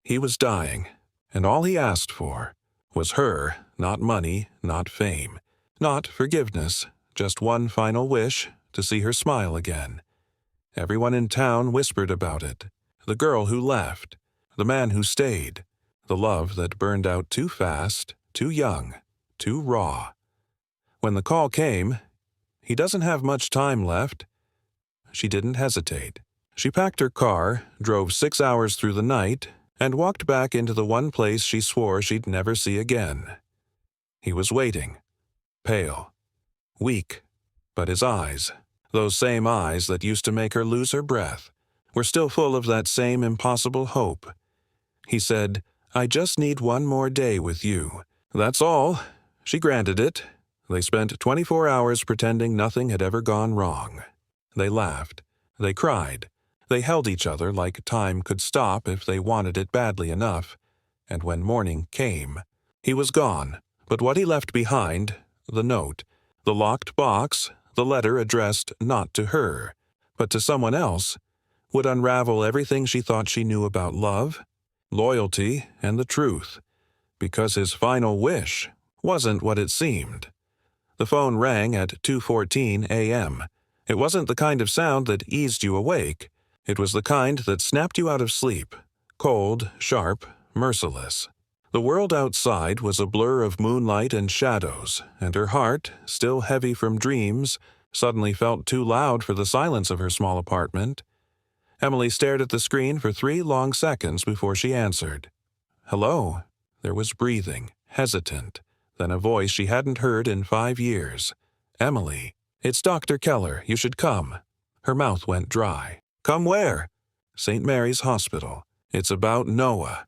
He was dying, and all he asked for was her, not money, not fame, not forgiveness, just one final wish to see her smile again. Everyone in town whispered about it. The girl who left, the man who stayed, the love that burned out too fast, too young, too raw. When the call came, "He doesn't have much time left," she didn't hesitate. She packed her car, drove 6 hours through the night, and walked back into the one place she swore she'd never see again. He was waiting, pale, weak, but his eyes, those same eyes that used to make her lose her breath, were still full of that same impossible hope. He said, "I just need one more day with you." That's all. She granted it. They spent 24 hours pretending nothing had ever gone wrong. They laughed. They cried. They held each other like time could stop if they wanted it badly enough. And when morning came, he was gone. But what he left behind, the note, the locked box, the letter addressed not to her, but to someone else, would unravel everything she thought she knew about love, loyalty, and the truth, because his final wish wasn't what it seemed. The phone rang at 2:14 a.m. It wasn't the kind of sound that eased you awake. It was the kind that snapped you out of sleep, cold, sharp, merciless. The world outside was a blur of moonlight and shadows, and her heart, still heavy from dreams, suddenly felt too loud for the silence of her small apartment. Emily stared at the screen for 3 long seconds before she answered. "Hello." There was breathing, hesitant, then a voice she hadn't heard in 5 years. "Emily, it's Dr. Keller. You should come." Her mouth went dry. "Come where?" "St. Mary's Hospital. It's about Noah."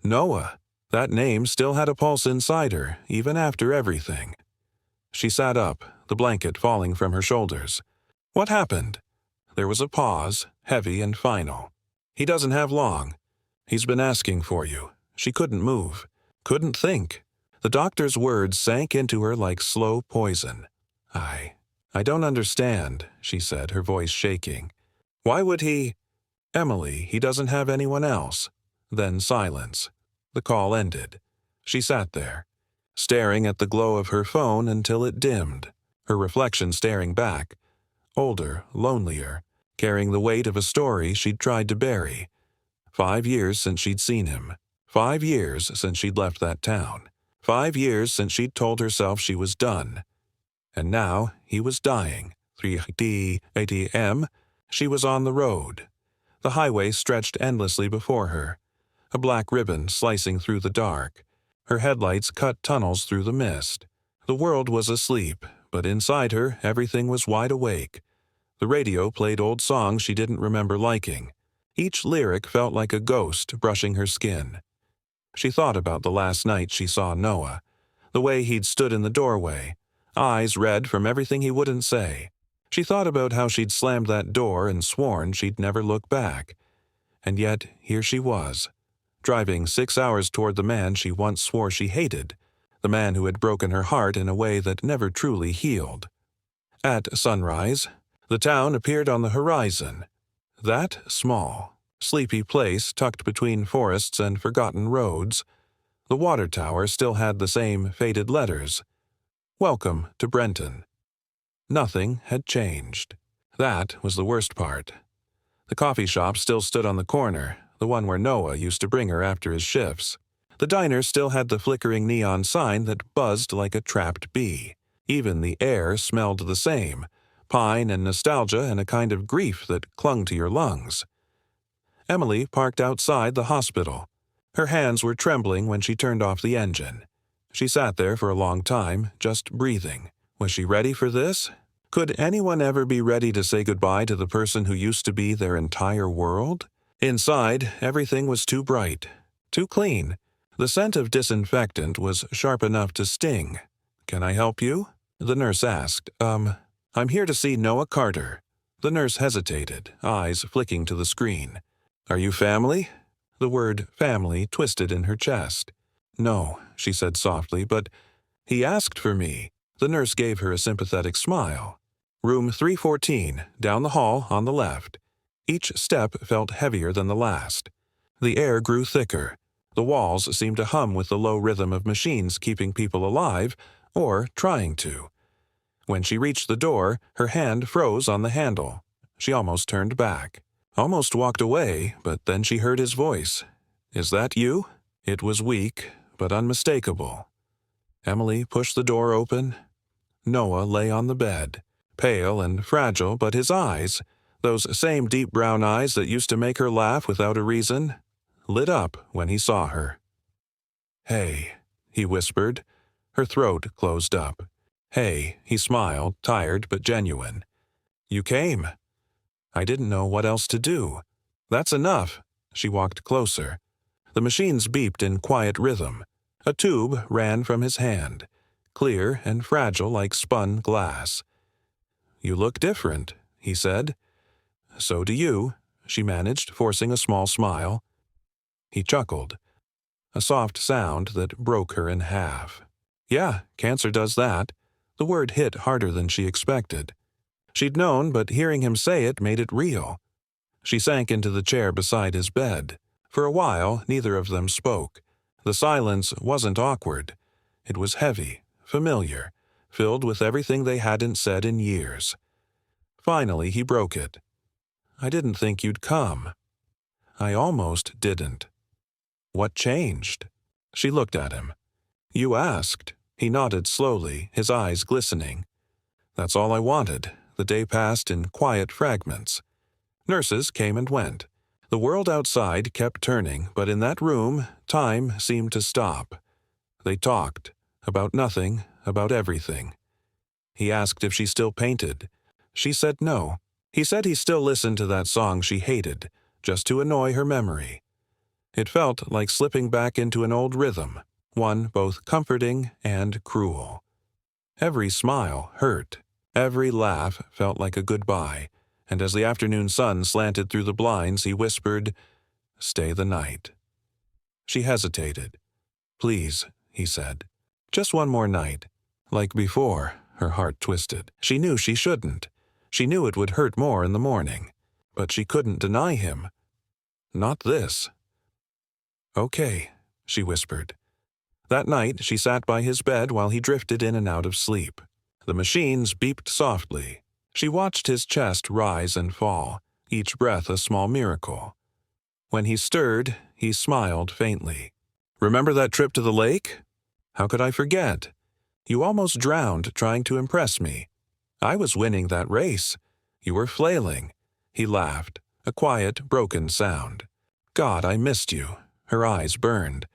Noah. That name still had a pulse inside her, even after everything. She sat up, the blanket falling from her shoulders. "What happened?" There was a pause, heavy and final. "He doesn't have long. He's been asking for you." She couldn't move, couldn't think. The doctor's words sank into her like slow poison. I don't understand," she said, her voice shaking. "Why would he—" "Emily, he doesn't have anyone else." Then silence. The call ended. She sat there, staring at the glow of her phone until it dimmed, her reflection staring back, older, lonelier, carrying the weight of a story she'd tried to bury. 5 years since she'd seen him. 5 years since she'd left that town. 5 years since she'd told herself she was done. And now he was dying. 3 a.m. She was on the road. The highway stretched endlessly before her, a black ribbon slicing through the dark. Her headlights cut tunnels through the mist. The world was asleep, but inside her everything was wide awake. The radio played old songs she didn't remember liking. Each lyric felt like a ghost brushing her skin. She thought about the last night she saw Noah, the way he'd stood in the doorway, eyes red from everything he wouldn't say. She thought about how she'd slammed that door and sworn she'd never look back. And yet, here she was, driving 6 hours toward the man she once swore she hated, the man who had broken her heart in a way that never truly healed. At sunrise, the town appeared on the horizon. That small, sleepy place tucked between forests and forgotten roads. The water tower still had the same faded letters. "Welcome to Brenton." Nothing had changed. That was the worst part. The coffee shop still stood on the corner, the one where Noah used to bring her after his shifts. The diner still had the flickering neon sign that buzzed like a trapped bee. Even the air smelled the same, pine and nostalgia and a kind of grief that clung to your lungs. Emily parked outside the hospital. Her hands were trembling when she turned off the engine. She sat there for a long time, just breathing. Was she ready for this? Could anyone ever be ready to say goodbye to the person who used to be their entire world? Inside, everything was too bright, too clean. The scent of disinfectant was sharp enough to sting. "Can I help you?" the nurse asked. I'm here to see Noah Carter." The nurse hesitated, eyes flicking to the screen. "Are you family?" The word family twisted in her chest. "No," she said softly, "but he asked for me." The nurse gave her a sympathetic smile. "Room 314, down the hall on the left." Each step felt heavier than the last. The air grew thicker. The walls seemed to hum with the low rhythm of machines keeping people alive, or trying to. When she reached the door, her hand froze on the handle. She almost turned back. Almost walked away, but then she heard his voice. "Is that you?" It was weak, but unmistakable. Emily pushed the door open. Noah lay on the bed, pale and fragile, but his eyes, those same deep brown eyes that used to make her laugh without a reason, lit up when he saw her. "Hey," he whispered. Her throat closed up. "Hey," he smiled, tired but genuine. "You came." "I didn't know what else to do." "That's enough." She walked closer. The machines beeped in quiet rhythm. A tube ran from his hand, clear and fragile like spun glass. "You look different," he said. "So do you," she managed, forcing a small smile. He chuckled, a soft sound that broke her in half. "Yeah, cancer does that." The word hit harder than she expected. She'd known, but hearing him say it made it real. She sank into the chair beside his bed. For a while, neither of them spoke. The silence wasn't awkward. It was heavy, familiar, filled with everything they hadn't said in years. Finally, he broke it. "I didn't think you'd come." "I almost didn't." "What changed?" She looked at him. "You asked." He nodded slowly, his eyes glistening. "That's all I wanted." The day passed in quiet fragments. Nurses came and went. The world outside kept turning, but in that room, time seemed to stop. They talked. About nothing, about everything. He asked if she still painted. She said no. He said he still listened to that song she hated, just to annoy her memory. It felt like slipping back into an old rhythm, one both comforting and cruel. Every smile hurt. Every laugh felt like a goodbye, and as the afternoon sun slanted through the blinds, he whispered, "Stay the night." She hesitated. "Please," he said. "Just one more night." Like before, her heart twisted. She knew she shouldn't. She knew it would hurt more in the morning. But she couldn't deny him. Not this. "Okay," she whispered. That night, she sat by his bed while he drifted in and out of sleep. The machines beeped softly. She watched his chest rise and fall, each breath a small miracle. When he stirred, he smiled faintly. "Remember that trip to the lake?" "How could I forget? You almost drowned trying to impress me. I was winning that race. You were flailing." He laughed, a quiet, broken sound. "God, I missed you." Her eyes burned.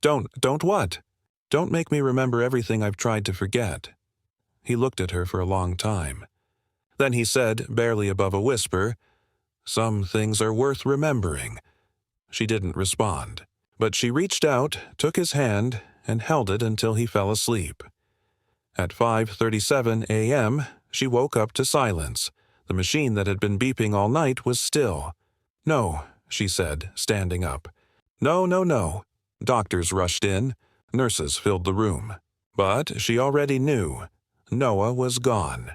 Don't what? Don't make me remember everything I've tried to forget." He looked at her for a long time. Then he said, barely above a whisper, "Some things are worth remembering." She didn't respond, but she reached out, took his hand, and held it until he fell asleep. At 5:37 a.m., she woke up to silence. The machine that had been beeping all night was still. "No," she said, standing up. "No, no, no." Doctors rushed in. Nurses filled the room. But she already knew. Noah was gone.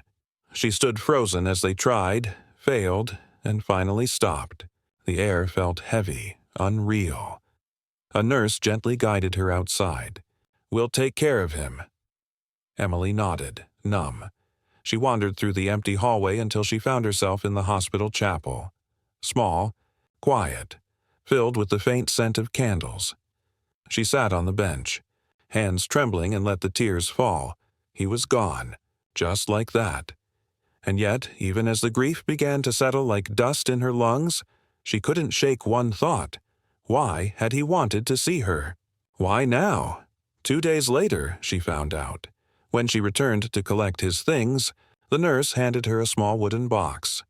She stood frozen as they tried, failed, and finally stopped. The air felt heavy, unreal. A nurse gently guided her outside. "We'll take care of him." Emily nodded, numb. She wandered through the empty hallway until she found herself in the hospital chapel. Small, quiet, filled with the faint scent of candles. She sat on the bench, hands trembling, and let the tears fall. He was gone, just like that. And yet, even as the grief began to settle like dust in her lungs, she couldn't shake one thought. Why had he wanted to see her? Why now? 2 days later, she found out. When she returned to collect his things, the nurse handed her a small wooden box.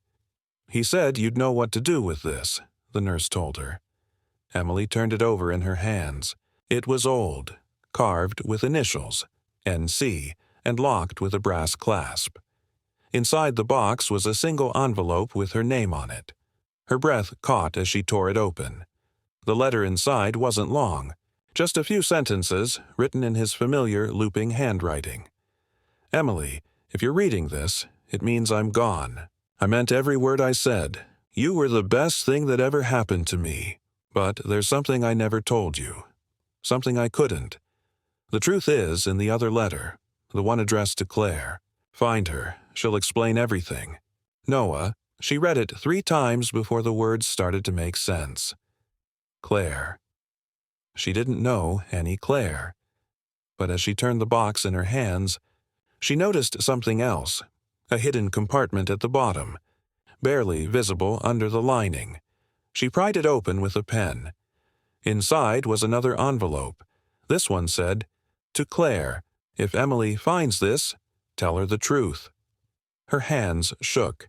"He said you'd know what to do with this," the nurse told her. Emily turned it over in her hands. It was old, carved with initials, NC, and locked with a brass clasp. Inside the box was a single envelope with her name on it. Her breath caught as she tore it open. The letter inside wasn't long, just a few sentences written in his familiar looping handwriting. "Emily, if you're reading this, it means I'm gone. I meant every word I said. You were the best thing that ever happened to me. But there's something I never told you. Something I couldn't. The truth is in the other letter, the one addressed to Claire. Find her. She'll explain everything. Noah, she read it 3 times before the words started to make sense. Claire. She didn't know any Claire. But as she turned the box in her hands, she noticed something else, a hidden compartment at the bottom, barely visible under the lining. She pried it open with a pen. Inside was another envelope. This one said, "To Claire, if Emily finds this, tell her the truth." Her hands shook.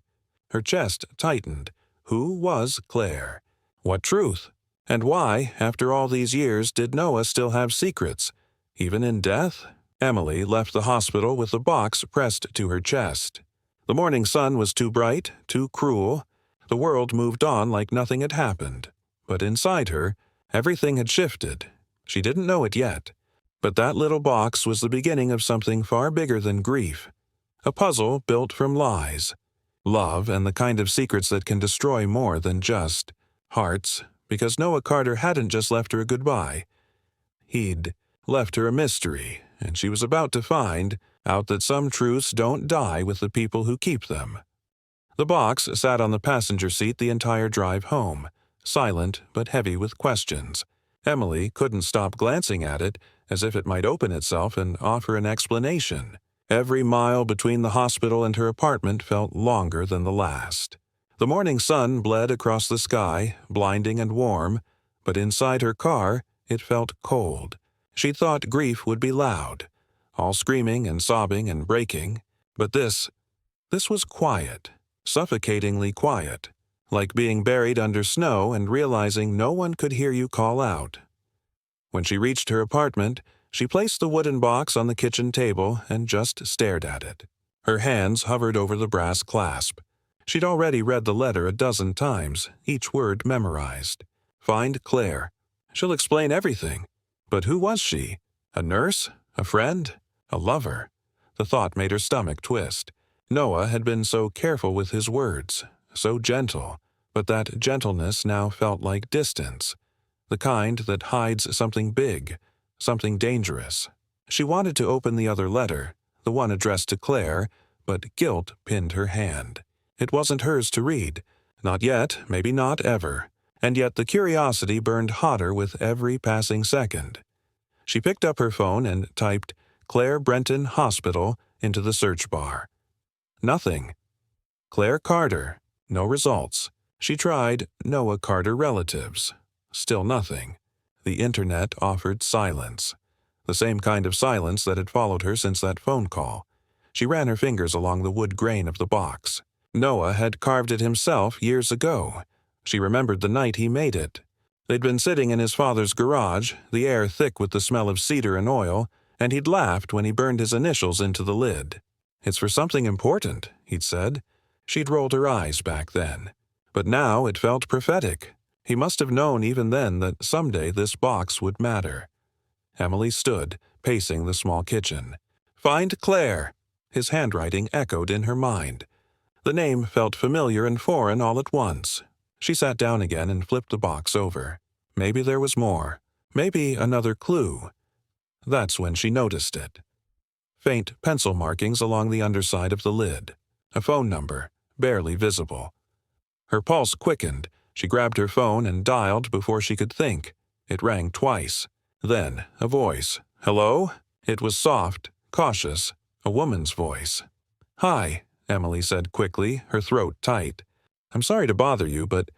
Her chest tightened. Who was Claire? What truth? And why, after all these years, did Noah still have secrets? Even in death? Emily left the hospital with the box pressed to her chest. The morning sun was too bright, too cruel. The world moved on like nothing had happened. But inside her, everything had shifted. She didn't know it yet. But that little box was the beginning of something far bigger than grief. A puzzle built from lies. Love and the kind of secrets that can destroy more than just hearts, because Noah Carter hadn't just left her a goodbye. He'd left her a mystery, and she was about to find out that some truths don't die with the people who keep them. The box sat on the passenger seat the entire drive home, silent but heavy with questions. Emily couldn't stop glancing at it, as if it might open itself and offer an explanation. Every mile between the hospital and her apartment felt longer than the last. The morning sun bled across the sky, blinding and warm, but inside her car it felt cold. She thought grief would be loud, all screaming and sobbing and breaking, but this was quiet, suffocatingly quiet, like being buried under snow and realizing no one could hear you call out. When she reached her apartment, she placed the wooden box on the kitchen table and just stared at it. Her hands hovered over the brass clasp. She'd already read the letter a dozen times, each word memorized. Find Claire. She'll explain everything. But who was she? A nurse? A friend? A lover? The thought made her stomach twist. Noah had been so careful with his words, so gentle, but that gentleness now felt like distance, the kind that hides something big, something dangerous. She wanted to open the other letter, the one addressed to Claire, but guilt pinned her hand. It wasn't hers to read. Not yet, maybe not ever. And yet the curiosity burned hotter with every passing second. She picked up her phone and typed Claire Brenton Hospital into the search bar. Nothing. Claire Carter. No results. She tried Noah Carter relatives. Still nothing. The internet offered silence. The same kind of silence that had followed her since that phone call. She ran her fingers along the wood grain of the box. Noah had carved it himself years ago. She remembered the night he made it. They'd been sitting in his father's garage, the air thick with the smell of cedar and oil, and he'd laughed when he burned his initials into the lid. "It's for something important," he'd said. She'd rolled her eyes back then. But now it felt prophetic. He must have known even then that someday this box would matter. Emily stood, pacing the small kitchen. Find Claire! His handwriting echoed in her mind. The name felt familiar and foreign all at once. She sat down again and flipped the box over. Maybe there was more. Maybe another clue. That's when she noticed it. Faint pencil markings along the underside of the lid. A phone number, barely visible. Her pulse quickened. She grabbed her phone and dialed before she could think. It rang twice. Then, a voice. "Hello?" It was soft, cautious, a woman's voice. "Hi," Emily said quickly, her throat tight. "I'm sorry to bother you, but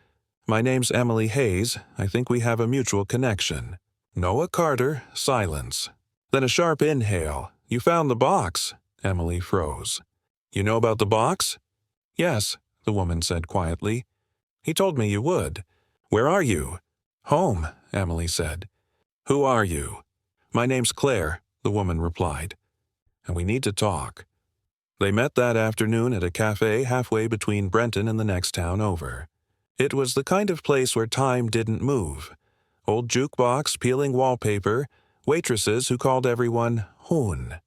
my name's Emily Hayes. I think we have a mutual connection." Noah Carter, silence. Then a sharp inhale. "You found the box." Emily froze. "You know about the box?" "Yes," the woman said quietly. "He told me you would." "Where are you?" "Home," Emily said. "Who are you?" "My name's Claire," the woman replied. "And we need to talk." They met that afternoon at a cafe halfway between Brenton and the next town over. It was the kind of place where time didn't move. Old jukebox peeling wallpaper, waitresses who called everyone Hoon.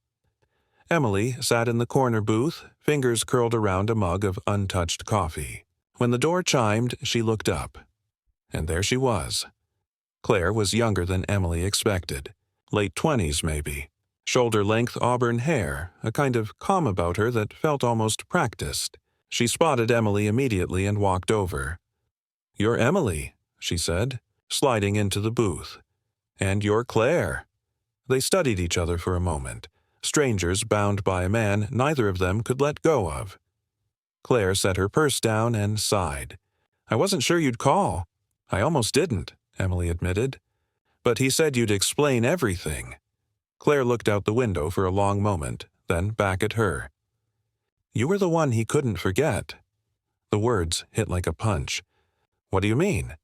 Emily sat in the corner booth, fingers curled around a mug of untouched coffee. When the door chimed, she looked up. And there she was. Claire was younger than Emily expected. Late 20s, maybe. Shoulder-length auburn hair, a kind of calm about her that felt almost practiced. She spotted Emily immediately and walked over. "You're Emily," she said, sliding into the booth. "And you're Claire." They studied each other for a moment, strangers bound by a man neither of them could let go of. Claire set her purse down and sighed. "I wasn't sure you'd call." "I almost didn't," Emily admitted. "But he said you'd explain everything." Claire looked out the window for a long moment, then back at her. "You were the one he couldn't forget." The words hit like a punch. "What do you mean?"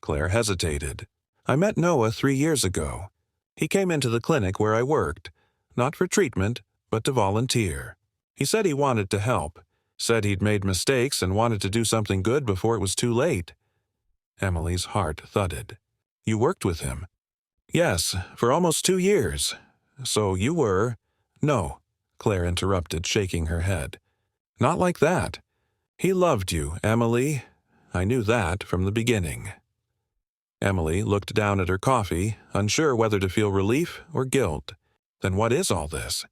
Claire hesitated. "I met Noah 3 years ago. He came into the clinic where I worked, not for treatment, but to volunteer. He said he wanted to help, said he'd made mistakes and wanted to do something good before it was too late." Emily's heart thudded. "You worked with him?" "Yes, for almost 2 years. So you were—" "No," Claire interrupted, shaking her head. "Not like that. He loved you, Emily. I knew that from the beginning." Emily looked down at her coffee, unsure whether to feel relief or guilt. "Then what is all this?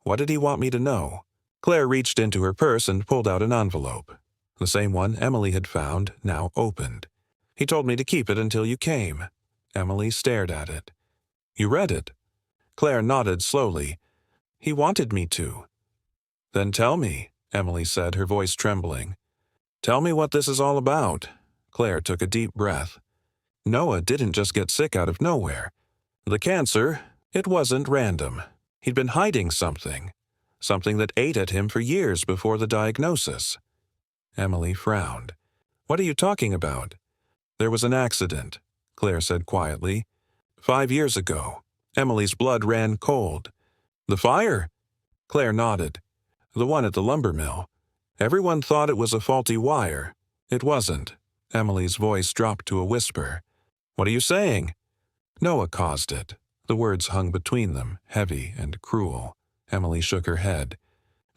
What did he want me to know?" Claire reached into her purse and pulled out an envelope. The same one Emily had found, now opened. "He told me to keep it until you came." Emily stared at it. "You read it?" Claire nodded slowly. "He wanted me to." "Then tell me," Emily said, her voice trembling. "Tell me what this is all about." Claire took a deep breath. "Noah didn't just get sick out of nowhere. The cancer, it wasn't random. He'd been hiding something. Something that ate at him for years before the diagnosis." Emily frowned. "What are you talking about?" "There was an accident," Claire said quietly. 5 years ago. Emily's blood ran cold. "The fire?" Claire nodded. "The one at the lumber mill. Everyone thought it was a faulty wire. It wasn't." Emily's voice dropped to a whisper. "What are you saying?" "Noah caused it." The words hung between them, heavy and cruel. Emily shook her head.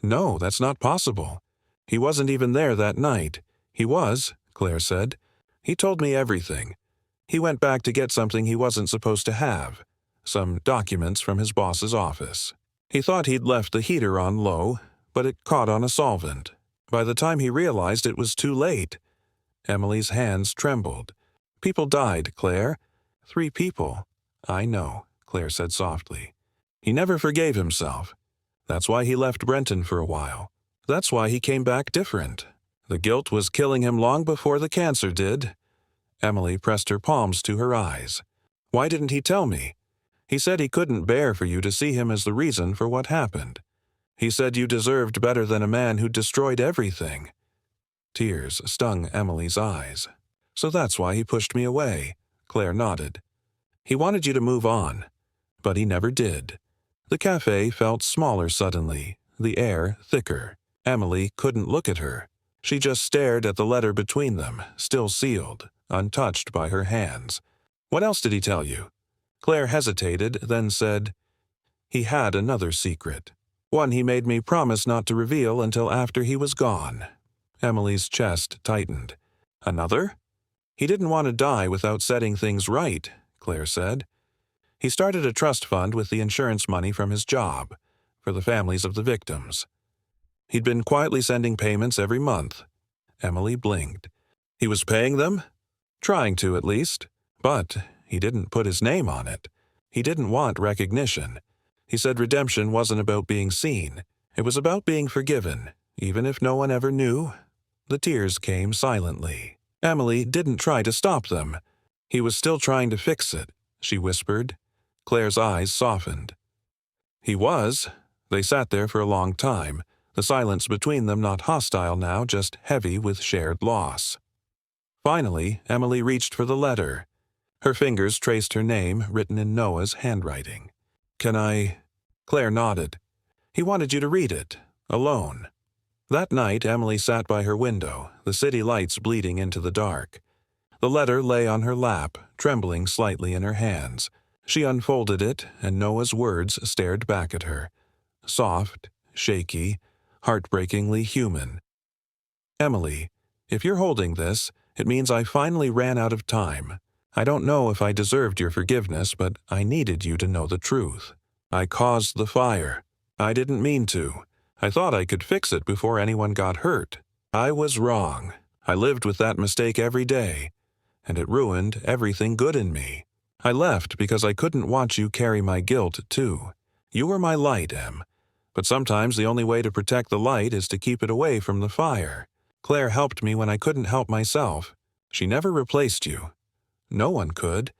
"No, that's not possible. He wasn't even there that night." "He was," Claire said. "He told me everything. He went back to get something he wasn't supposed to have. Some documents from his boss's office. He thought he'd left the heater on low, but it caught on a solvent. By the time he realized it was too late." Emily's hands trembled. "People died, Claire. 3 people." "I know," Claire said softly. "He never forgave himself. That's why he left Brenton for a while. That's why he came back different. The guilt was killing him long before the cancer did." Emily pressed her palms to her eyes. "Why didn't he tell me? He said he couldn't bear for you to see him as the reason for what happened. He said you deserved better than a man who destroyed everything." Tears stung Emily's eyes. "So that's why he pushed me away," Claire nodded. "He wanted you to move on, but he never did." The cafe felt smaller suddenly, the air thicker. Emily couldn't look at her. She just stared at the letter between them, still sealed, untouched by her hands. "What else did he tell you?" Claire hesitated, then said, "He had another secret. One he made me promise not to reveal until after he was gone." Emily's chest tightened. "Another?" "He didn't want to die without setting things right," Claire said. "He started a trust fund with the insurance money from his job, for the families of the victims. He'd been quietly sending payments every month." Emily blinked. "He was paying them?" "Trying to, at least. But he didn't put his name on it. He didn't want recognition. He said redemption wasn't about being seen. It was about being forgiven, even if no one ever knew." The tears came silently. Emily didn't try to stop them. "He was still trying to fix it," she whispered. Claire's eyes softened. "He was." They sat there for a long time, the silence between them not hostile now, just heavy with shared loss. Finally, Emily reached for the letter. Her fingers traced her name, written in Noah's handwriting. "Can I—" Claire nodded. "He wanted you to read it, alone." That night, Emily sat by her window, the city lights bleeding into the dark. The letter lay on her lap, trembling slightly in her hands. She unfolded it, and Noah's words stared back at her. Soft, shaky, heartbreakingly human. "Emily, if you're holding this, it means I finally ran out of time. I don't know if I deserved your forgiveness, but I needed you to know the truth. I caused the fire. I didn't mean to. I thought I could fix it before anyone got hurt. I was wrong. I lived with that mistake every day, and it ruined everything good in me. I left because I couldn't watch you carry my guilt, too. You were my light, Em. But sometimes the only way to protect the light is to keep it away from the fire. Claire helped me when I couldn't help myself. She never replaced you. No one could,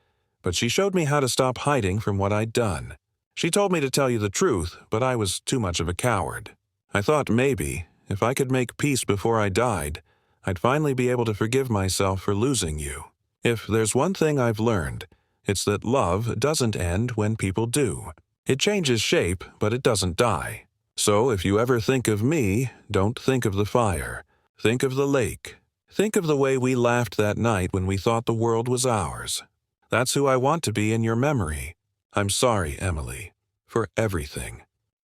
but she showed me how to stop hiding from what I'd done. She told me to tell you the truth, but I was too much of a coward. I thought maybe, if I could make peace before I died, I'd finally be able to forgive myself for losing you. If there's one thing I've learned, it's that love doesn't end when people do. It changes shape, but it doesn't die. So if you ever think of me, don't think of the fire. Think of the lake. Think of the way we laughed that night when we thought the world was ours. That's who I want to be in your memory. I'm sorry, Emily, for everything.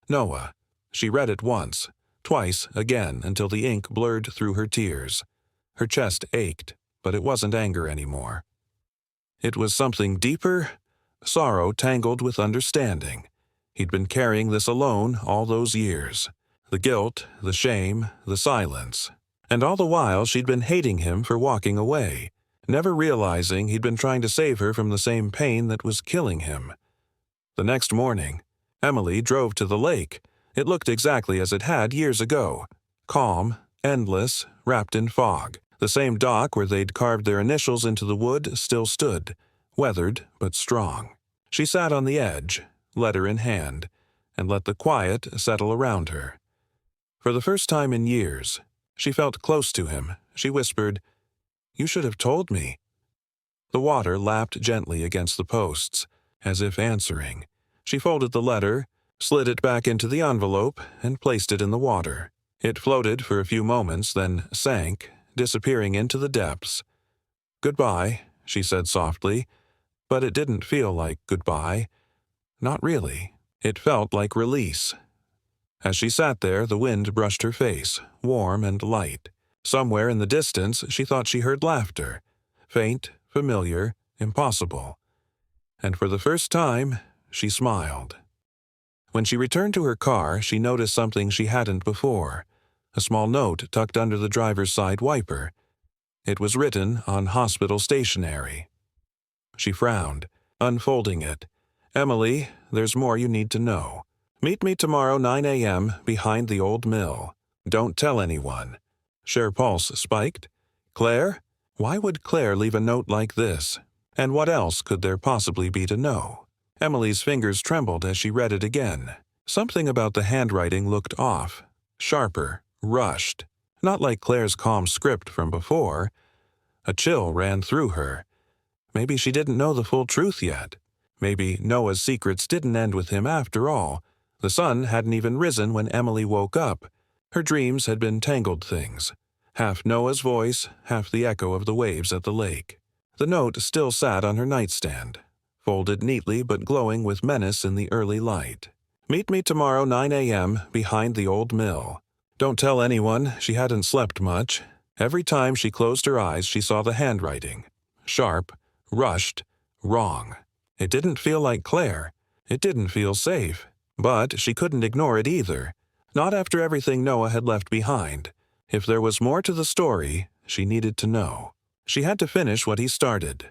Noah. She read it once, twice, again, until the ink blurred through her tears. Her chest ached, but it wasn't anger anymore. It was something deeper, sorrow tangled with understanding. He'd been carrying this alone all those years. The guilt, the shame, the silence. And all the while she'd been hating him for walking away, never realizing he'd been trying to save her from the same pain that was killing him. The next morning, Emily drove to the lake. It looked exactly as it had years ago. Calm, endless, wrapped in fog. The same dock where they'd carved their initials into the wood still stood, weathered but strong. She sat on the edge, letter in hand, and let the quiet settle around her. For the first time in years, she felt close to him. She whispered, "You should have told me." The water lapped gently against the posts, as if answering. She folded the letter, slid it back into the envelope, and placed it in the water. It floated for a few moments, then sank, disappearing into the depths. "Goodbye," she said softly, but it didn't feel like goodbye. Not really. It felt like release. As she sat there, the wind brushed her face, warm and light. Somewhere in the distance, she thought she heard laughter. Faint, familiar, impossible. And for the first time, she smiled. When she returned to her car, she noticed something she hadn't before. A small note tucked under the driver's side wiper. It was written on hospital stationery. She frowned, unfolding it. "Emily, there's more you need to know. Meet me tomorrow 9 a.m. behind the old mill. Don't tell anyone." Cher pulse spiked. Claire? Why would Claire leave a note like this? And what else could there possibly be to know? Emily's fingers trembled as she read it again. Something about the handwriting looked off, sharper, rushed. Not like Claire's calm script from before. A chill ran through her. Maybe she didn't know the full truth yet. Maybe Noah's secrets didn't end with him after all. The sun hadn't even risen when Emily woke up. Her dreams had been tangled things. Half Noah's voice, half the echo of the waves at the lake. The note still sat on her nightstand, folded neatly but glowing with menace in the early light. "Meet me tomorrow 9 a.m. behind the old mill." Don't tell anyone. She hadn't slept much. Every time she closed her eyes, she saw the handwriting. Sharp, rushed, wrong. It didn't feel like Claire. It didn't feel safe. But she couldn't ignore it either. Not after everything Noah had left behind. If there was more to the story, she needed to know. She had to finish what he started.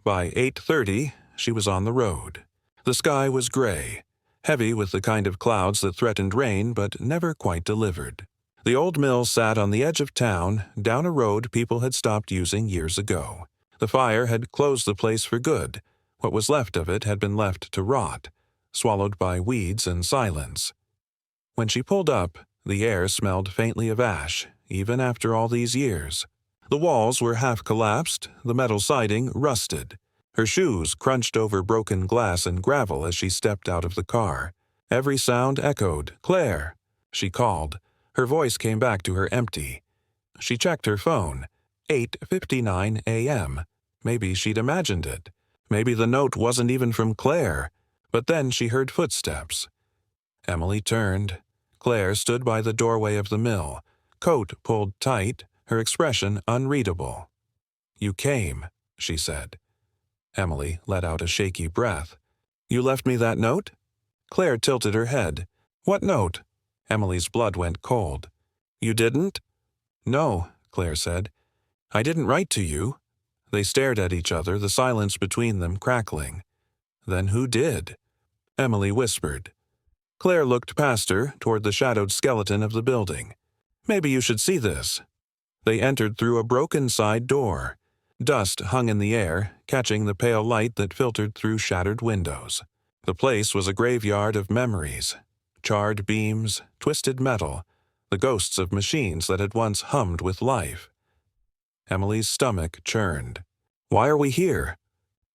By 8:30, she was on the road. The sky was gray, heavy with the kind of clouds that threatened rain but never quite delivered. The old mill sat on the edge of town, down a road people had stopped using years ago. The fire had closed the place for good. What was left of it had been left to rot, swallowed by weeds and silence. When she pulled up, the air smelled faintly of ash, even after all these years. The walls were half collapsed, the metal siding rusted. Her shoes crunched over broken glass and gravel as she stepped out of the car. Every sound echoed, "Claire!" She called. Her voice came back to her empty. She checked her phone. 8:59 a.m. Maybe she'd imagined it. Maybe the note wasn't even from Claire. But then she heard footsteps. Emily turned. Claire stood by the doorway of the mill, coat pulled tight, her expression unreadable. "You came," she said. Emily let out a shaky breath. You left me that note? Claire tilted her head. What note? Emily's blood went cold. You didn't? No, Claire said. I didn't write to you. They stared at each other, the silence between them crackling. Then who did? Emily whispered. Claire looked past her, toward the shadowed skeleton of the building. Maybe you should see this. They entered through a broken side door. Dust hung in the air, catching the pale light that filtered through shattered windows. The place was a graveyard of memories. Charred beams, twisted metal, the ghosts of machines that had once hummed with life. Emily's stomach churned. Why are we here?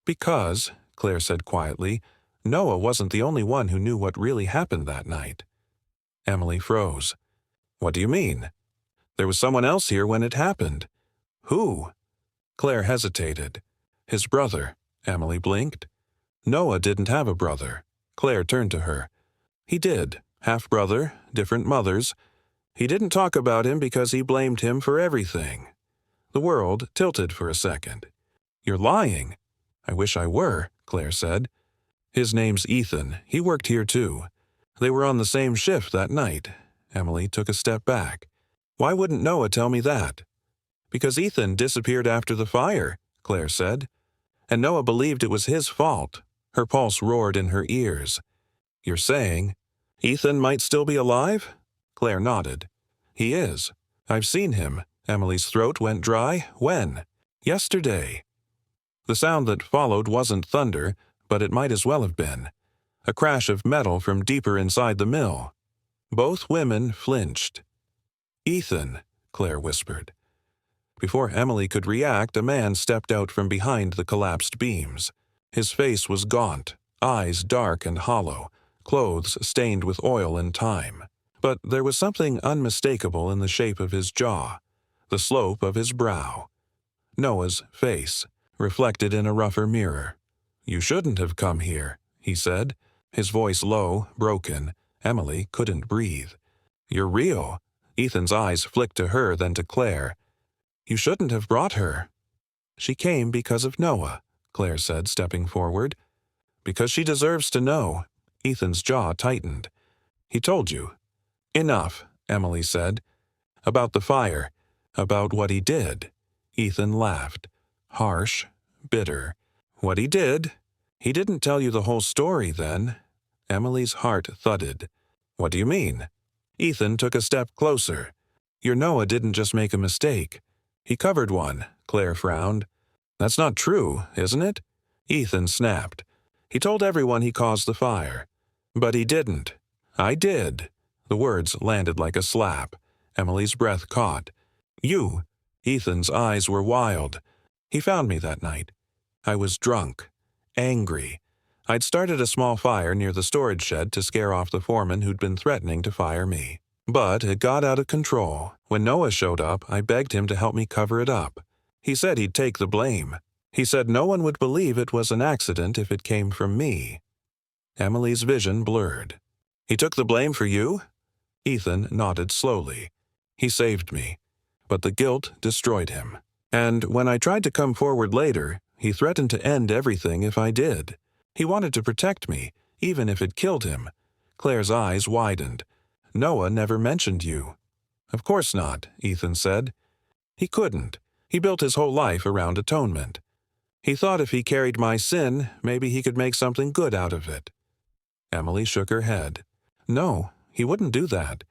Because, Claire said quietly, Noah wasn't the only one who knew what really happened that night. Emily froze. What do you mean? There was someone else here when it happened. Who? Claire hesitated. His brother. Emily blinked. Noah didn't have a brother. Claire turned to her. He did. Half-brother, different mothers. He didn't talk about him because he blamed him for everything. The world tilted for a second. You're lying. I wish I were, Claire said. His name's Ethan. He worked here too. They were on the same shift that night. Emily took a step back. Why wouldn't Noah tell me that? Because Ethan disappeared after the fire, Claire said. And Noah believed it was his fault. Her pulse roared in her ears. You're saying Ethan might still be alive? Claire nodded. He is. I've seen him. Emily's throat went dry. When? Yesterday. The sound that followed wasn't thunder, but it might as well have been. A crash of metal from deeper inside the mill. Both women flinched. Ethan, Claire whispered. Before Emily could react, a man stepped out from behind the collapsed beams. His face was gaunt, eyes dark and hollow, clothes stained with oil and time. But there was something unmistakable in the shape of his jaw, the slope of his brow. Noah's face, reflected in a rougher mirror. You shouldn't have come here, he said, his voice low, broken. Emily couldn't breathe. You're real. Ethan's eyes flicked to her, then to Claire. You shouldn't have brought her. She came because of Noah, Claire said, stepping forward. Because she deserves to know. Ethan's jaw tightened. He told you. Enough, Emily said. About the fire. About what he did. Ethan laughed. Harsh, bitter. What he did? He didn't tell you the whole story then. Emily's heart thudded. What do you mean? Ethan took a step closer. Your Noah didn't just make a mistake. He covered one, Claire frowned. That's not true, isn't it? Ethan snapped. He told everyone he caused the fire. But he didn't. I did. The words landed like a slap. Emily's breath caught. You. Ethan's eyes were wild. He found me that night. I was drunk. Angry. I'd started a small fire near the storage shed to scare off the foreman who'd been threatening to fire me. But it got out of control. When Noah showed up, I begged him to help me cover it up. He said he'd take the blame. He said no one would believe it was an accident if it came from me. Emily's vision blurred. He took the blame for you? Ethan nodded slowly. He saved me. But the guilt destroyed him. And when I tried to come forward later, he threatened to end everything if I did. He wanted to protect me, even if it killed him. Claire's eyes widened. Noah never mentioned you. Of course not, Ethan said. He couldn't. He built his whole life around atonement. He thought if he carried my sin, maybe he could make something good out of it. Emily shook her head. No, he wouldn't do that.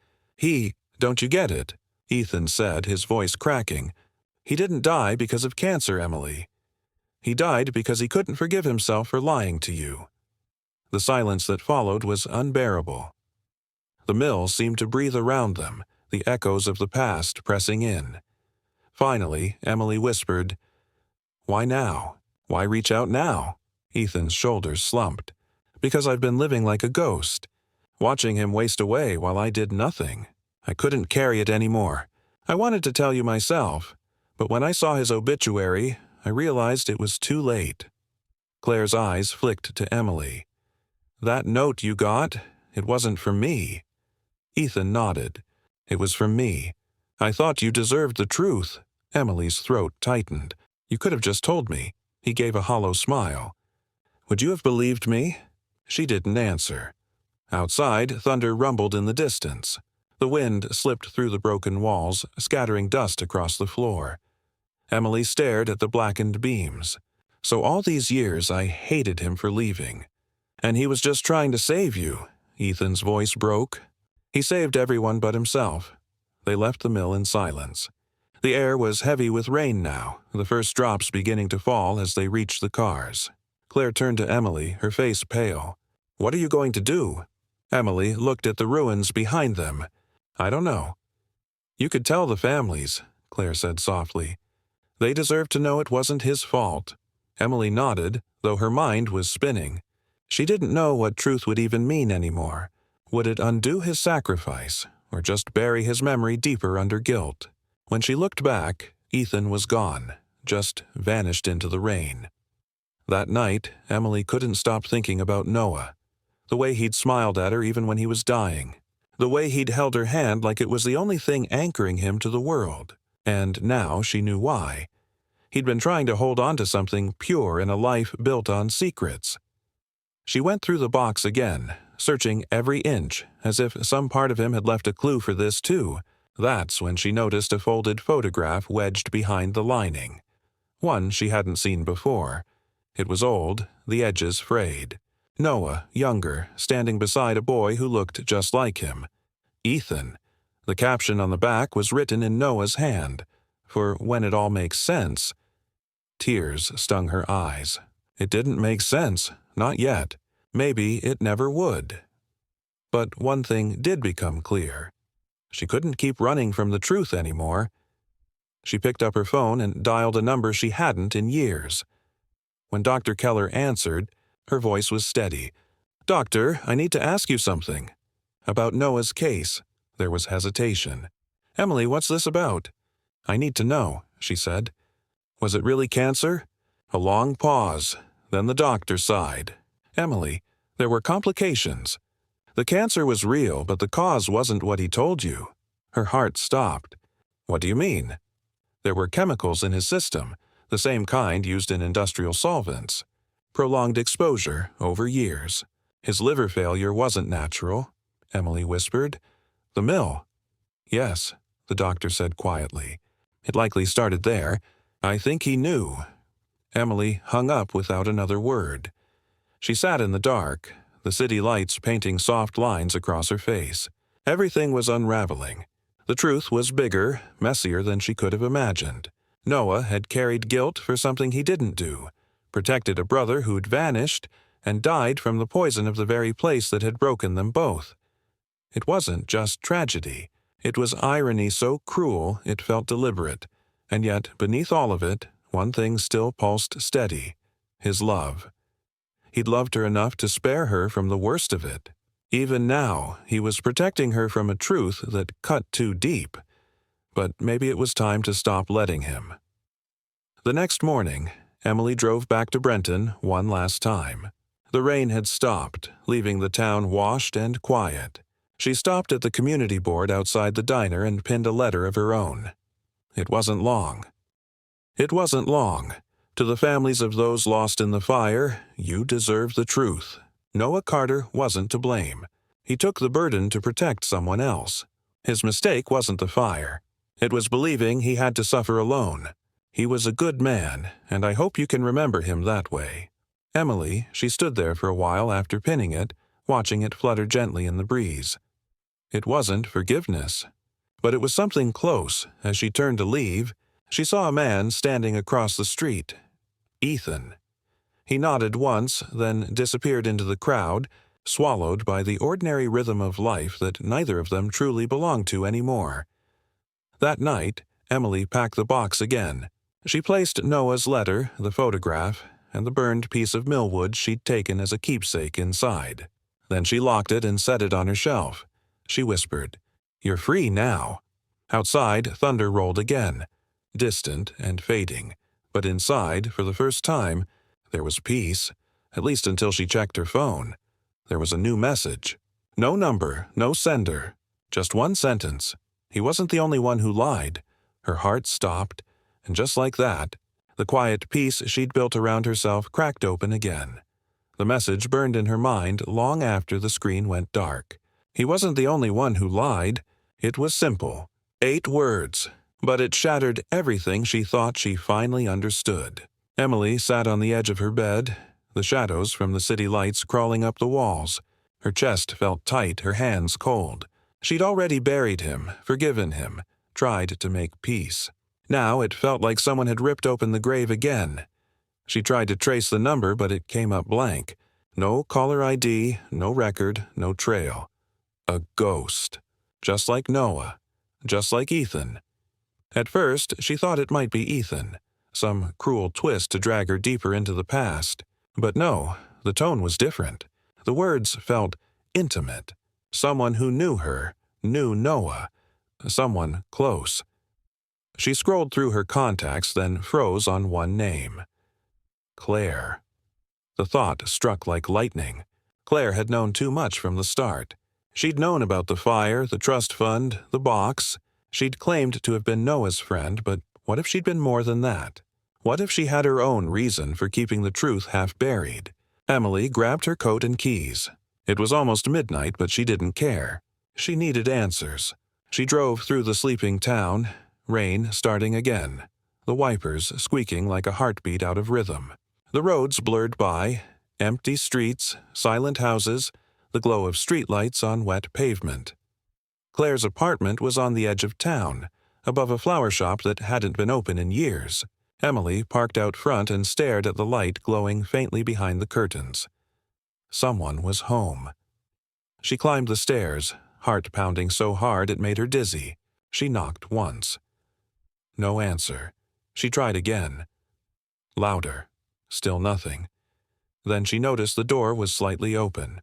Don't you get it? Ethan said, his voice cracking. He didn't die because of cancer, Emily. He died because he couldn't forgive himself for lying to you. The silence that followed was unbearable. The mill seemed to breathe around them, the echoes of the past pressing in. Finally, Emily whispered, Why now? Why reach out now? Ethan's shoulders slumped. Because I've been living like a ghost, watching him waste away while I did nothing. I couldn't carry it anymore. I wanted to tell you myself, but when I saw his obituary, I realized it was too late. Claire's eyes flicked to Emily. That note you got, it wasn't from me. Ethan nodded. It was from me. I thought you deserved the truth. Emily's throat tightened. You could have just told me. He gave a hollow smile. "Would you have believed me?" She didn't answer. Outside, thunder rumbled in the distance. The wind slipped through the broken walls, scattering dust across the floor. Emily stared at the blackened beams. "So all these years I hated him for leaving. And he was just trying to save you." Ethan's voice broke. "He saved everyone but himself." They left the mill in silence. The air was heavy with rain now, the first drops beginning to fall as they reached the cars. Claire turned to Emily, her face pale. "What are you going to do?" Emily looked at the ruins behind them. "I don't know." "You could tell the families," Claire said softly. "They deserve to know it wasn't his fault." Emily nodded, though her mind was spinning. She didn't know what truth would even mean anymore. Would it undo his sacrifice, or just bury his memory deeper under guilt? When she looked back, Ethan was gone, just vanished into the rain. That night, Emily couldn't stop thinking about Noah. The way he'd smiled at her even when he was dying. The way he'd held her hand like it was the only thing anchoring him to the world. And now she knew why. He'd been trying to hold on to something pure in a life built on secrets. She went through the box again, searching every inch, as if some part of him had left a clue for this too. That's when she noticed a folded photograph wedged behind the lining. One she hadn't seen before. It was old, the edges frayed. Noah, younger, standing beside a boy who looked just like him. Ethan. The caption on the back was written in Noah's hand. For when it all makes sense. Tears stung her eyes. It didn't make sense, not yet. Maybe it never would. But one thing did become clear. She couldn't keep running from the truth anymore. She picked up her phone and dialed a number she hadn't in years. When Dr. Keller answered, her voice was steady. "Doctor, I need to ask you something." "About Noah's case." There was hesitation. "Emily, what's this about?" "I need to know," she said. "Was it really cancer?" A long pause. Then the doctor sighed. "Emily, there were complications. The cancer was real, but the cause wasn't what he told you." Her heart stopped. "What do you mean?" "There were chemicals in his system, the same kind used in industrial solvents. Prolonged exposure over years. His liver failure wasn't natural," Emily whispered. "The mill?" "Yes," the doctor said quietly. "It likely started there. I think he knew." Emily hung up without another word. She sat in the dark, the city lights painting soft lines across her face. Everything was unraveling. The truth was bigger, messier than she could have imagined. Noah had carried guilt for something he didn't do, protected a brother who'd vanished, and died from the poison of the very place that had broken them both. It wasn't just tragedy. It was irony so cruel it felt deliberate. And yet, beneath all of it, one thing still pulsed steady: his love. He'd loved her enough to spare her from the worst of it. Even now, he was protecting her from a truth that cut too deep. But maybe it was time to stop letting him. The next morning, Emily drove back to Brenton one last time. The rain had stopped, leaving the town washed and quiet. She stopped at the community board outside the diner and pinned a letter of her own. It wasn't long. It wasn't long. To the families of those lost in the fire, you deserve the truth. Noah Carter wasn't to blame. He took the burden to protect someone else. His mistake wasn't the fire. It was believing he had to suffer alone. He was a good man, and I hope you can remember him that way. Emily, she stood there for a while after pinning it, watching it flutter gently in the breeze. It wasn't forgiveness. But it was something close. As she turned to leave, she saw a man standing across the street. Ethan. He nodded once, then disappeared into the crowd, swallowed by the ordinary rhythm of life that neither of them truly belonged to anymore. That night, Emily packed the box again. She placed Noah's letter, the photograph, and the burned piece of millwood she'd taken as a keepsake inside. Then she locked it and set it on her shelf. She whispered, "You're free now." Outside, thunder rolled again, distant and fading. But inside, for the first time, there was peace, at least until she checked her phone. There was a new message. No number, no sender. Just one sentence. He wasn't the only one who lied. Her heart stopped, and just like that, The quiet peace she'd built around herself cracked open again. The message burned in her mind long after the screen went dark. He wasn't the only one who lied. It was simple. 8 words. But it shattered everything she thought she finally understood. Emily sat on the edge of her bed, the shadows from the city lights crawling up the walls. Her chest felt tight, her hands cold. She'd already buried him, forgiven him, tried to make peace. Now it felt like someone had ripped open the grave again. She tried to trace the number, but it came up blank. No caller ID, no record, no trail. A ghost. Just like Noah. Just like Ethan. At first, she thought it might be Ethan, some cruel twist to drag her deeper into the past. But no, the tone was different. The words felt intimate. Someone who knew her, knew Noah. Someone close. She scrolled through her contacts, then froze on one name. Claire. The thought struck like lightning. Claire had known too much from the start. She'd known about the fire, the trust fund, the box. She'd claimed to have been Noah's friend, but what if she'd been more than that? What if she had her own reason for keeping the truth half buried? Emily grabbed her coat and keys. It was almost midnight, but she didn't care. She needed answers. She drove through the sleeping town, rain starting again, the wipers squeaking like a heartbeat out of rhythm. The roads blurred by, empty streets, silent houses, the glow of streetlights on wet pavement. Claire's apartment was on the edge of town, above a flower shop that hadn't been open in years. Emily parked out front and stared at the light glowing faintly behind the curtains. Someone was home. She climbed the stairs, heart pounding so hard it made her dizzy. She knocked once. No answer. She tried again. Louder. Still nothing. Then she noticed the door was slightly open.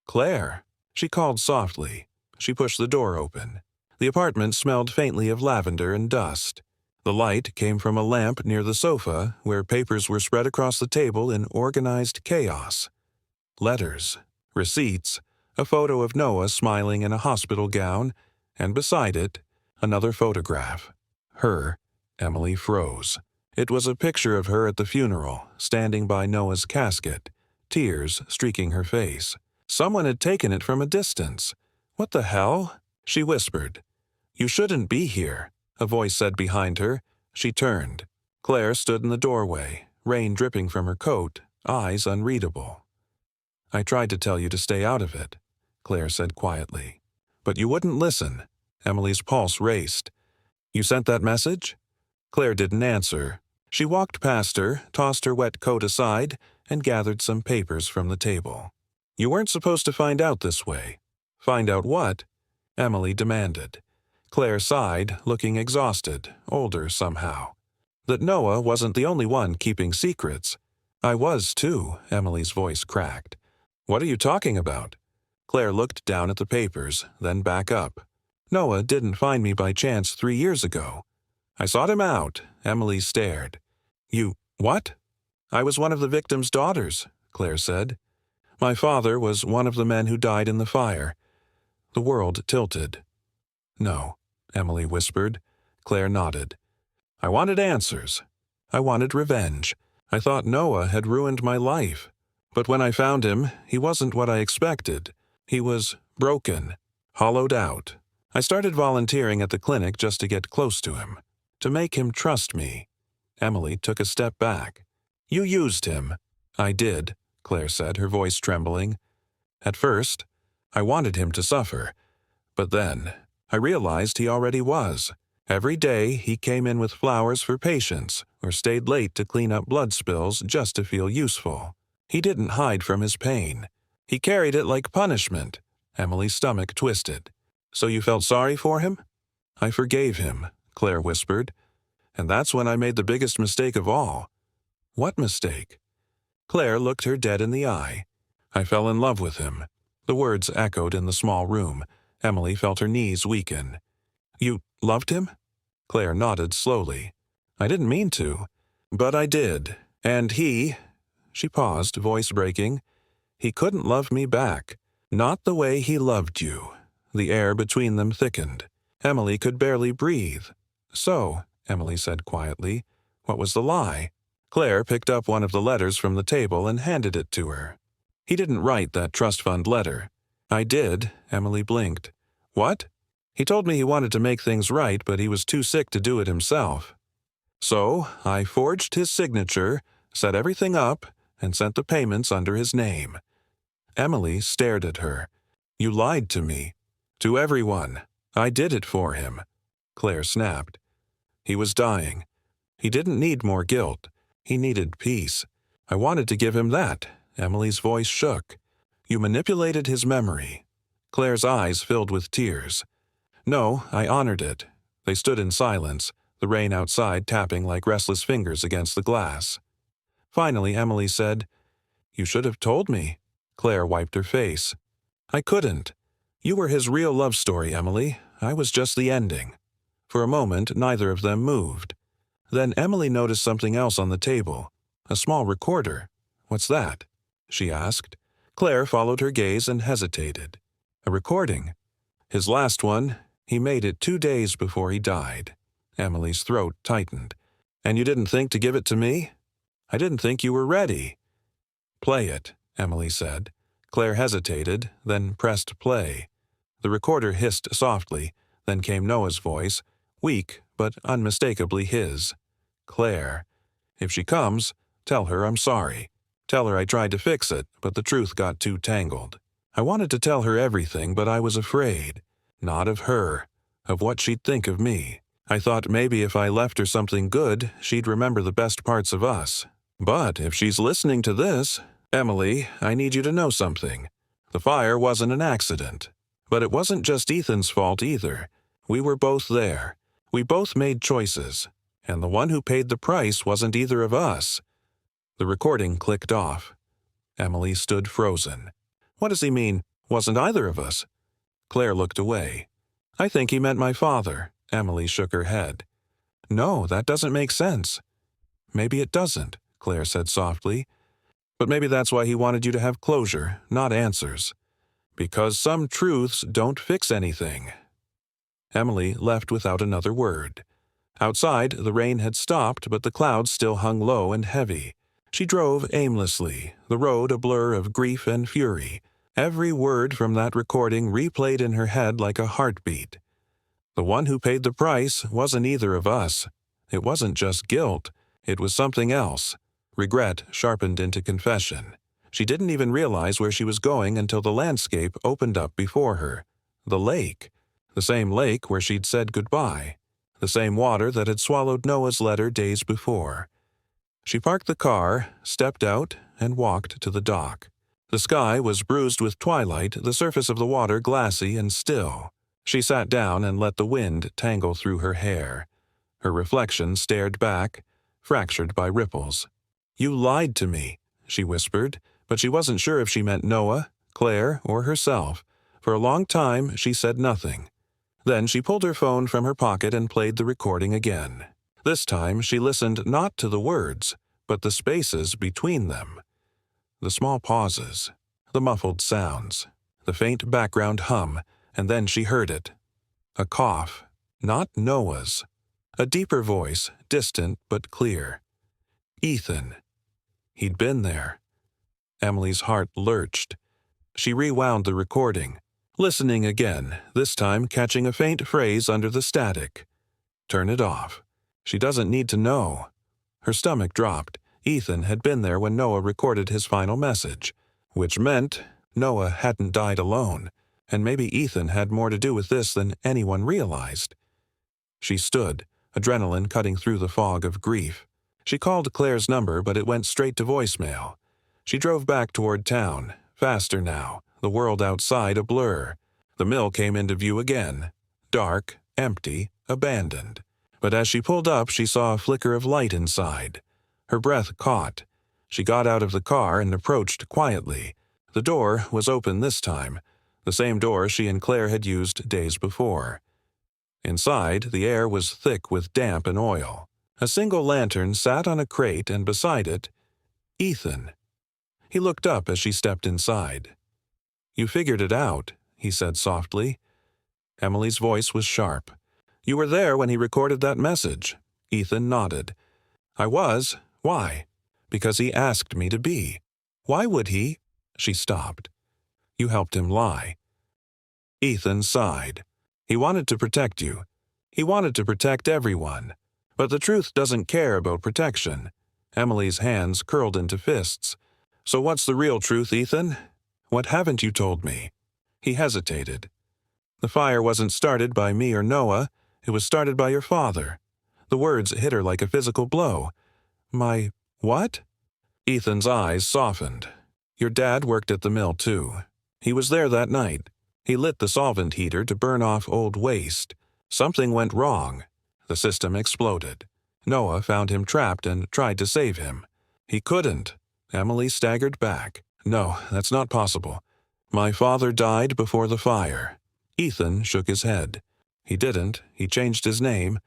"Claire!" She called softly. She pushed the door open. The apartment smelled faintly of lavender and dust. The light came from a lamp near the sofa, where papers were spread across the table in organized chaos. Letters, receipts, a photo of Noah smiling in a hospital gown, and beside it, another photograph. Her. Emily froze. It was a picture of her at the funeral, standing by Noah's casket, tears streaking her face. Someone had taken it from a distance. "What the hell?" she whispered. "You shouldn't be here," a voice said behind her. She turned. Claire stood in the doorway, rain dripping from her coat, eyes unreadable. "I tried to tell you to stay out of it," Claire said quietly. "But you wouldn't listen." Emily's pulse raced. "You sent that message?" Claire didn't answer. She walked past her, tossed her wet coat aside, and gathered some papers from the table. "You weren't supposed to find out this way." "Find out what?" Emily demanded. Claire sighed, looking exhausted, older somehow. "That Noah wasn't the only one keeping secrets." "I was, too," Emily's voice cracked. "What are you talking about?" Claire looked down at the papers, then back up. "Noah didn't find me by chance 3 years ago. I sought him out." Emily stared. "You, what?" "I was one of the victim's daughters," Claire said. "My father was one of the men who died in the fire." The world tilted. "No," Emily whispered. Claire nodded. "I wanted answers. I wanted revenge. I thought Noah had ruined my life. But when I found him, he wasn't what I expected. He was broken, hollowed out. I started volunteering at the clinic just to get close to him, to make him trust me." Emily took a step back. "You used him." "I did," Claire said, her voice trembling. "At first, I wanted him to suffer. But then, I realized he already was. Every day, he came in with flowers for patients, or stayed late to clean up blood spills just to feel useful. He didn't hide from his pain. He carried it like punishment." Emily's stomach twisted. "So you felt sorry for him?" "I forgave him," Claire whispered. "And that's when I made the biggest mistake of all." "What mistake?" Claire looked her dead in the eye. "I fell in love with him." The words echoed in the small room. Emily felt her knees weaken. "You loved him?" Claire nodded slowly. "I didn't mean to. But I did. And he—" She paused, voice breaking. "He couldn't love me back. Not the way he loved you." The air between them thickened. Emily could barely breathe. "So," Emily said quietly, What was the lie? Claire picked up one of the letters from the table and handed it to her. He didn't write that trust fund letter. I did, Emily blinked. What? He told me he wanted to make things right, but he was too sick to do it himself. So I forged his signature, set everything up, and sent the payments under his name. Emily stared at her. You lied to me. To everyone. I did it for him. Claire snapped. He was dying. He didn't need more guilt. He needed peace. I wanted to give him that. Emily's voice shook. You manipulated his memory. Claire's eyes filled with tears. No, I honored it. They stood in silence, the rain outside tapping like restless fingers against the glass. Finally, Emily said, You should have told me. Claire wiped her face. I couldn't. You were his real love story, Emily. I was just the ending. For a moment, neither of them moved. Then Emily noticed something else on the table. A small recorder. What's that? She asked. Claire followed her gaze and hesitated. A recording. His last one. He made it 2 days before he died. Emily's throat tightened. And you didn't think to give it to me? I didn't think you were ready. Play it, Emily said. Claire hesitated, then pressed play. The recorder hissed softly, then came Noah's voice, weak but unmistakably his. Claire. If she comes, tell her I'm sorry. Tell her I tried to fix it, but the truth got too tangled. I wanted to tell her everything, but I was afraid. Not of her. Of what she'd think of me. I thought maybe if I left her something good, she'd remember the best parts of us. But if she's listening to this, Emily, I need you to know something. The fire wasn't an accident. But it wasn't just Ethan's fault either. We were both there. We both made choices. And the one who paid the price wasn't either of us. The recording clicked off. Emily stood frozen. What does he mean, wasn't either of us? Claire looked away. I think he meant my father. Emily shook her head. No, that doesn't make sense. Maybe it doesn't, Claire said softly. But maybe that's why he wanted you to have closure, not answers. Because some truths don't fix anything. Emily left without another word. Outside, the rain had stopped, but the clouds still hung low and heavy. She drove aimlessly, the road a blur of grief and fury. Every word from that recording replayed in her head like a heartbeat. The one who paid the price wasn't either of us. It wasn't just guilt. It was something else. Regret sharpened into confession. She didn't even realize where she was going until the landscape opened up before her. The lake. The same lake where she'd said goodbye. The same water that had swallowed Noah's letter days before. She parked the car, stepped out, and walked to the dock. The sky was bruised with twilight, the surface of the water glassy and still. She sat down and let the wind tangle through her hair. Her reflection stared back, fractured by ripples. You lied to me, she whispered, but she wasn't sure if she meant Noah, Claire, or herself. For a long time, she said nothing. Then she pulled her phone from her pocket and played the recording again. This time, she listened not to the words, but the spaces between them. The small pauses, the muffled sounds, the faint background hum, and then she heard it. A cough, not Noah's. A deeper voice, distant but clear. Ethan. He'd been there. Emily's heart lurched. She rewound the recording, listening again, this time catching a faint phrase under the static. Turn it off. She doesn't need to know. Her stomach dropped. Ethan had been there when Noah recorded his final message, which meant Noah hadn't died alone, and maybe Ethan had more to do with this than anyone realized. She stood, adrenaline cutting through the fog of grief. She called Claire's number, but it went straight to voicemail. She drove back toward town, faster now, the world outside a blur. The mill came into view again, dark, empty, abandoned. But as she pulled up, she saw a flicker of light inside. Her breath caught. She got out of the car and approached quietly. The door was open this time, the same door she and Claire had used days before. Inside, the air was thick with damp and oil. A single lantern sat on a crate, and beside it, Ethan. He looked up as she stepped inside. You figured it out, he said softly. Emily's voice was sharp. You were there when he recorded that message. Ethan nodded. I was. Why? Because he asked me to be. Why would he? She stopped. You helped him lie. Ethan sighed. He wanted to protect you. He wanted to protect everyone. But the truth doesn't care about protection. Emily's hands curled into fists. So what's the real truth, Ethan? What haven't you told me? He hesitated. The fire wasn't started by me or Noah. It was started by your father. The words hit her like a physical blow. My what? Ethan's eyes softened. Your dad worked at the mill, too. He was there that night. He lit the solvent heater to burn off old waste. Something went wrong. The system exploded. Noah found him trapped and tried to save him. He couldn't. Emily staggered back. No, that's not possible. My father died before the fire. Ethan shook his head. He didn't. He changed his name.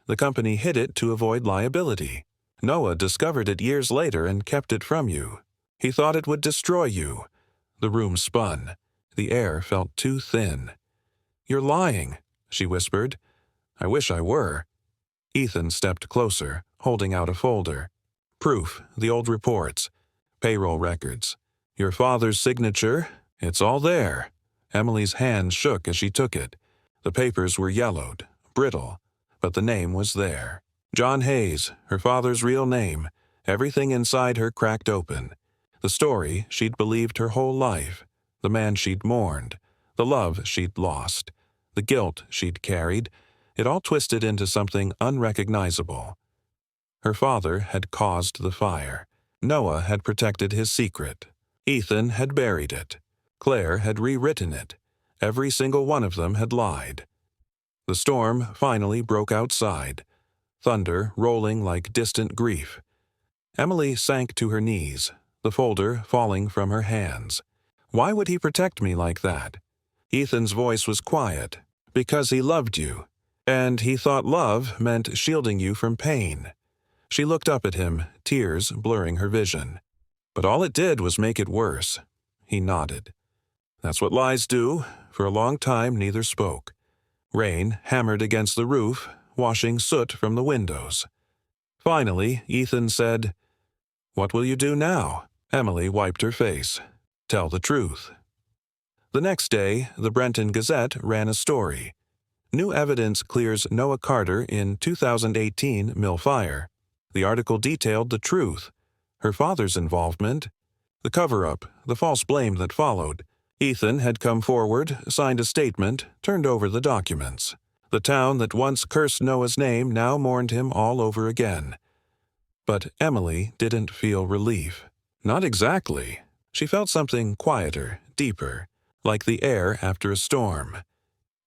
The company hid it to avoid liability. Noah discovered it years later and kept it from you. He thought it would destroy you. The room spun. The air felt too thin. You're lying, she whispered. I wish I were. Ethan stepped closer, holding out a folder. Proof, the old reports, payroll records. Your father's signature, it's all there. Emily's hand shook as she took it. The papers were yellowed, brittle, but the name was there. John Hayes, her father's real name. Everything inside her cracked open. The story she'd believed her whole life. The man she'd mourned. The love she'd lost. The guilt she'd carried. It all twisted into something unrecognizable. Her father had caused the fire. Noah had protected his secret. Ethan had buried it. Claire had rewritten it. Every single one of them had lied. The storm finally broke outside. Thunder rolling like distant grief. Emily sank to her knees, the folder falling from her hands. Why would he protect me like that? Ethan's voice was quiet. Because he loved you. And he thought love meant shielding you from pain. She looked up at him, tears blurring her vision. But all it did was make it worse. He nodded. That's what lies do. For a long time neither spoke. Rain hammered against the roof, washing soot from the windows. Finally, Ethan said, What will you do now? Emily wiped her face. Tell the truth. The next day, the Brenton Gazette ran a story. New evidence clears Noah Carter in 2018 mill fire. The article detailed the truth, her father's involvement, the cover-up, the false blame that followed. Ethan had come forward, signed a statement, turned over the documents. The town that once cursed Noah's name now mourned him all over again. But Emily didn't feel relief. Not exactly. She felt something quieter, deeper, like the air after a storm.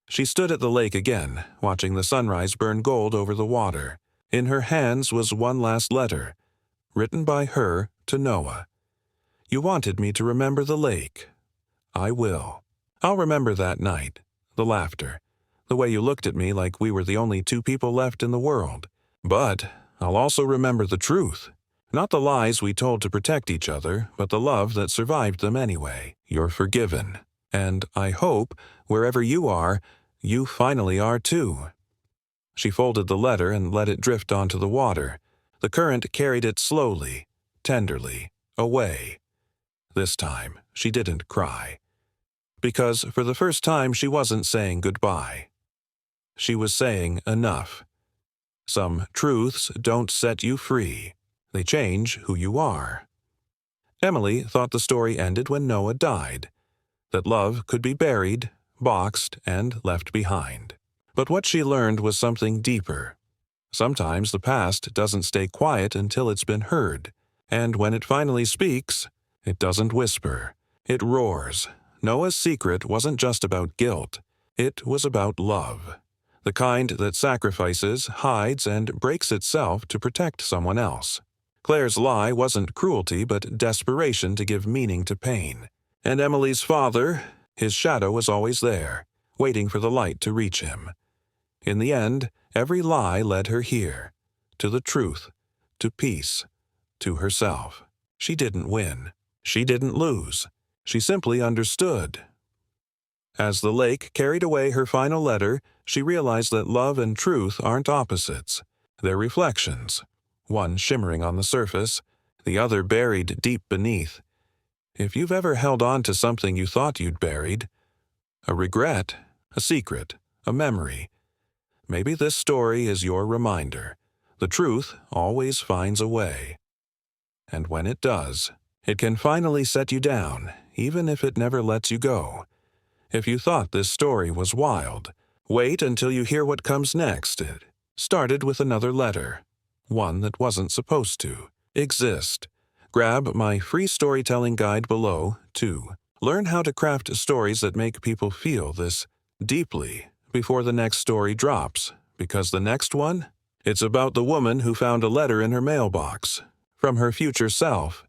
She stood at the lake again, watching the sunrise burn gold over the water. In her hands was one last letter, written by her to Noah. You wanted me to remember the lake. I will. I'll remember that night, the laughter, the way you looked at me like we were the only two people left in the world. But I'll also remember the truth. Not the lies we told to protect each other, but the love that survived them anyway. You're forgiven. And I hope, wherever you are, you finally are too. She folded the letter and let it drift onto the water. The current carried it slowly, tenderly, away. This time, she didn't cry. Because for the first time she wasn't saying goodbye. She was saying enough. Some truths don't set you free. They change who you are. Emily thought the story ended when Noah died. That love could be buried, boxed, and left behind. But what she learned was something deeper. Sometimes the past doesn't stay quiet until it's been heard. And when it finally speaks, it doesn't whisper. It roars. Noah's secret wasn't just about guilt. It was about love. The kind that sacrifices, hides, and breaks itself to protect someone else. Claire's lie wasn't cruelty but desperation to give meaning to pain. And Emily's father, his shadow was always there, waiting for the light to reach him. In the end, every lie led her here, to the truth, to peace, to herself. She didn't win. She didn't lose. She simply understood. As the lake carried away her final letter, she realized that love and truth aren't opposites. They're reflections. one shimmering on the surface, the other buried deep beneath. If you've ever held on to something you thought you'd buried, a regret, a secret, a memory, maybe this story is your reminder. The truth always finds a way. And when it does, it can finally set you down, even if it never lets you go. If you thought this story was wild, wait until you hear what comes next. It started with another letter, one that wasn't supposed to exist. Grab my free storytelling guide below, too. Learn how to craft stories that make people feel this deeply before the next story drops, because the next one, it's about the woman who found a letter in her mailbox from her future self